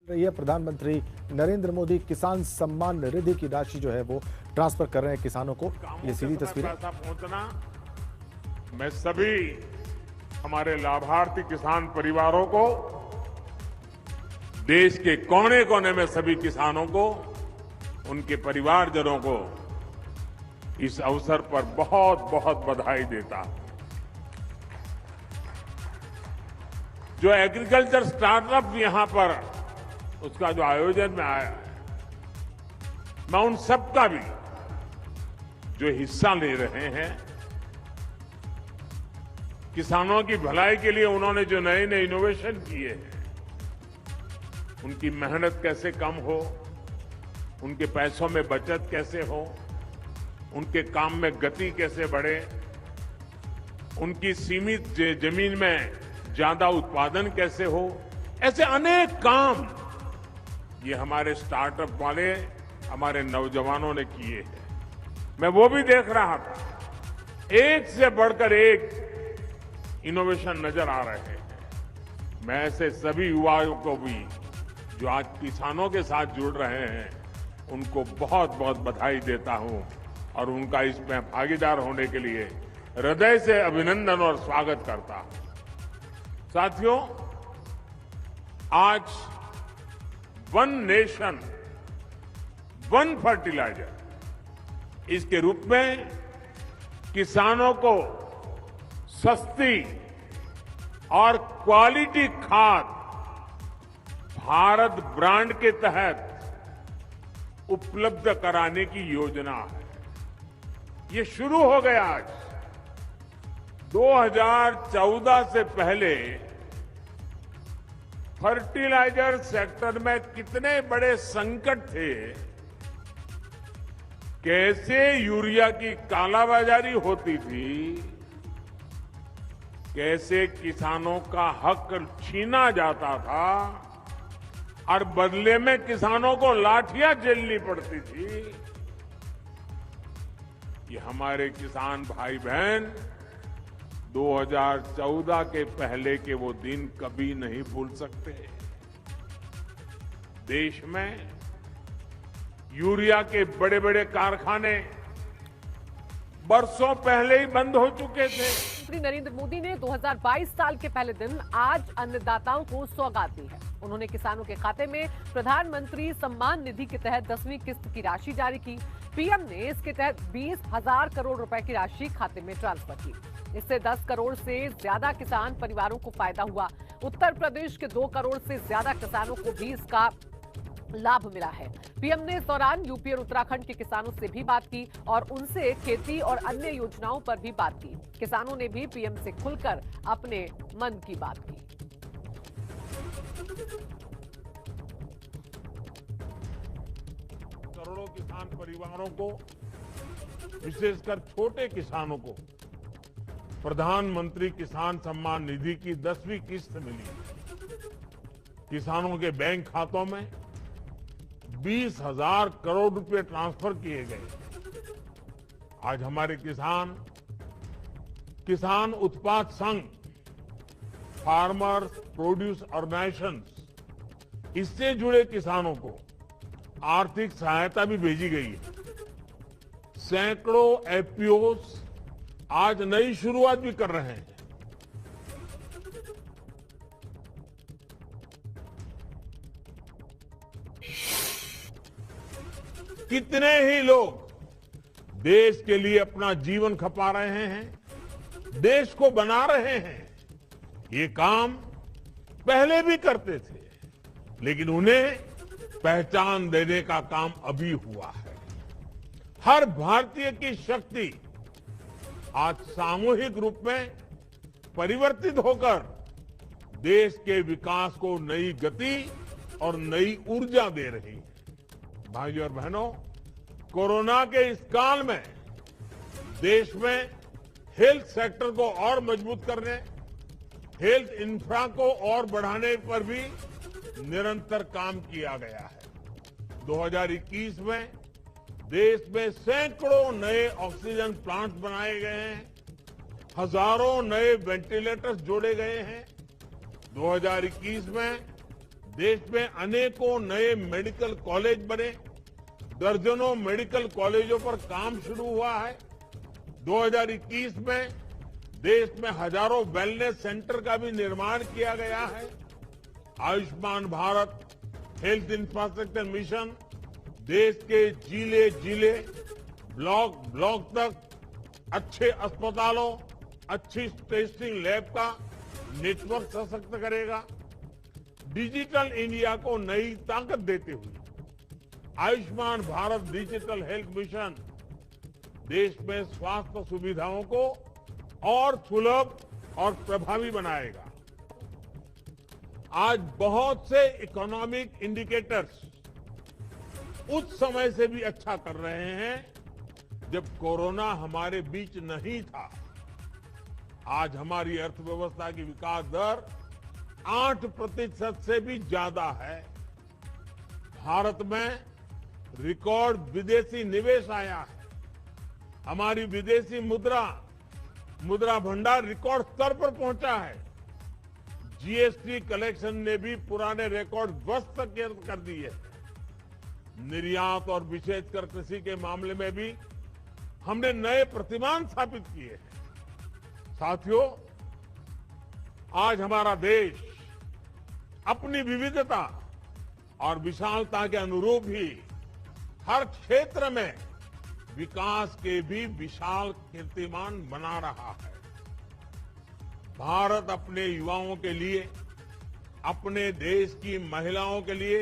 रही है। प्रधानमंत्री नरेंद्र मोदी किसान सम्मान निधि की राशि जो है वो ट्रांसफर कर रहे हैं किसानों को। ये सीधी तस्वीरें। पैसा पहुंचना, मैं सभी हमारे लाभार्थी किसान परिवारों को, देश के कोने कोने में सभी किसानों को, उनके परिवारजनों को इस अवसर पर बहुत बहुत बधाई देता हूं। जो एग्रीकल्चर स्टार्टअप यहां पर उसका जो आयोजन में आया है, मैं उन सबका भी जो हिस्सा ले रहे हैं, किसानों की भलाई के लिए उन्होंने जो नए नए इनोवेशन किए हैं, उनकी मेहनत कैसे कम हो, उनके पैसों में बचत कैसे हो, उनके काम में गति कैसे बढ़े, उनकी सीमित जमीन में ज्यादा उत्पादन कैसे हो, ऐसे अनेक काम ये हमारे स्टार्टअप वाले हमारे नौजवानों ने किए हैं। मैं वो भी देख रहा था, एक से बढ़कर एक इनोवेशन नजर आ रहे हैं। मैं ऐसे सभी युवाओं को भी जो आज किसानों के साथ जुड़ रहे हैं, उनको बहुत बहुत बधाई देता हूं और उनका इसमें भागीदार होने के लिए हृदय से अभिनंदन और स्वागत करता हूं। साथियों, आज वन नेशन वन फर्टिलाइजर इसके रूप में किसानों को सस्ती और क्वालिटी खाद भारत ब्रांड के तहत उपलब्ध कराने की योजना है। ये शुरू हो गया आज। 2014 से पहले फर्टिलाइजर सेक्टर में कितने बड़े संकट थे, कैसे यूरिया की कालाबाजारी होती थी, कैसे किसानों का हक छीना जाता था और बदले में किसानों को लाठियां झेलनी पड़ती थी। ये हमारे किसान भाई बहन 2014 के पहले के वो दिन कभी नहीं भूल सकते। देश में यूरिया के बड़े बड़े कारखाने बरसों पहले ही बंद हो चुके थे। प्रधानमंत्री नरेंद्र मोदी ने 2022 साल के पहले दिन आज अन्नदाताओं को सौगात दी है। उन्होंने किसानों के खाते में प्रधानमंत्री सम्मान निधि के तहत 10वीं किस्त की राशि जारी की। पीएम ने इसके तहत 20,000 करोड़ रुपए की राशि खाते में ट्रांसफर की। इससे 10 करोड़ से ज्यादा किसान परिवारों को फायदा हुआ। उत्तर प्रदेश के 2 करोड़ से ज्यादा किसानों को भी इसका लाभ मिला है। पीएम ने इस दौरान यूपी और उत्तराखंड के किसानों से भी बात की और उनसे खेती और अन्य योजनाओं पर भी बात की। किसानों ने भी पीएम से खुलकर अपने मन की बात की। करोड़ों किसान परिवारों को, विशेषकर छोटे किसानों को प्रधानमंत्री किसान सम्मान निधि की 10वीं किस्त मिली। किसानों के बैंक खातों में 20,000 करोड़ रुपए ट्रांसफर किए गए। आज हमारे किसान उत्पाद संघ, फार्मर्स प्रोड्यूस ऑर्गेनाइजेशंस, इससे जुड़े किसानों को आर्थिक सहायता भी भेजी गई है। सैकड़ों एफपीओस आज नई शुरुआत भी कर रहे हैं। कितने ही लोग देश के लिए अपना जीवन खपा रहे हैं, देश को बना रहे हैं। ये काम पहले भी करते थे, लेकिन उन्हें पहचान देने का काम अभी हुआ है। हर भारतीय की शक्ति आज सामूहिक रूप में परिवर्तित होकर देश के विकास को नई गति और नई ऊर्जा दे रही है। भाइयों और बहनों, कोरोना के इस काल में देश में हेल्थ सेक्टर को और मजबूत करने, हेल्थ इंफ्रा को और बढ़ाने पर भी निरंतर काम किया गया है। 2021 में देश में सैकड़ों नए ऑक्सीजन प्लांट बनाए गए हैं, हजारों नए वेंटिलेटर्स जोड़े गए हैं। 2021 में देश में अनेकों नए मेडिकल कॉलेज बने, दर्जनों मेडिकल कॉलेजों पर काम शुरू हुआ है। 2021 में देश में हजारों वेलनेस सेंटर का भी निर्माण किया गया है। Ayushman Bharat health infrastructure mission देश के जिले जिले, ब्लॉक ब्लॉक तक अच्छे अस्पतालों, अच्छी टेस्टिंग लैब का नेटवर्क सशक्त करेगा। डिजिटल इंडिया को नई ताकत देते हुए Ayushman Bharat digital health mission देश में स्वास्थ्य सुविधाओं को और सुलभ और प्रभावी बनाएगा। आज बहुत से इकोनॉमिक इंडिकेटर्स उस समय से भी अच्छा कर रहे हैं जब कोरोना हमारे बीच नहीं था। आज हमारी अर्थव्यवस्था की विकास दर 8% से भी ज्यादा है। भारत में रिकॉर्ड विदेशी निवेश आया है। हमारी विदेशी मुद्रा भंडार रिकॉर्ड स्तर पर पहुंचा है। जीएसटी कलेक्शन ने भी पुराने रिकॉर्ड ध्वस्त कर दिए। निर्यात और विशेषकर कृषि के मामले में भी हमने नए प्रतिमान स्थापित किए हैं। साथियों, आज हमारा देश अपनी विविधता और विशालता के अनुरूप ही हर क्षेत्र में विकास के भी विशाल कीर्तिमान बना रहा है। भारत अपने युवाओं के लिए, अपने देश की महिलाओं के लिए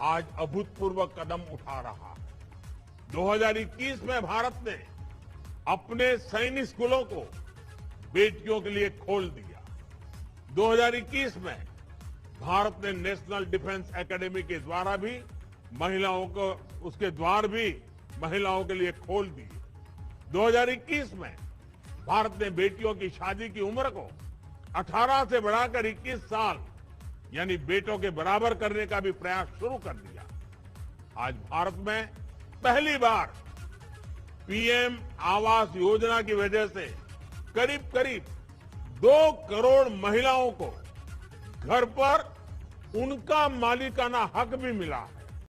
आज अभूतपूर्व कदम उठा रहा है। 2021 में भारत ने अपने सैनिक स्कूलों को बेटियों के लिए खोल दिया। 2021 में भारत ने नेशनल डिफेंस एकेडमी के द्वारा भी महिलाओं को, उसके द्वार भी महिलाओं के लिए खोल दिए। 2021 में भारत ने बेटियों की शादी की उम्र को 18 से बढ़ाकर 21 साल यानी बेटों के बराबर करने का भी प्रयास शुरू कर दिया। आज भारत में पहली बार पीएम आवास योजना की वजह से करीब करीब 2 करोड़ महिलाओं को घर पर उनका मालिकाना हक भी मिला है।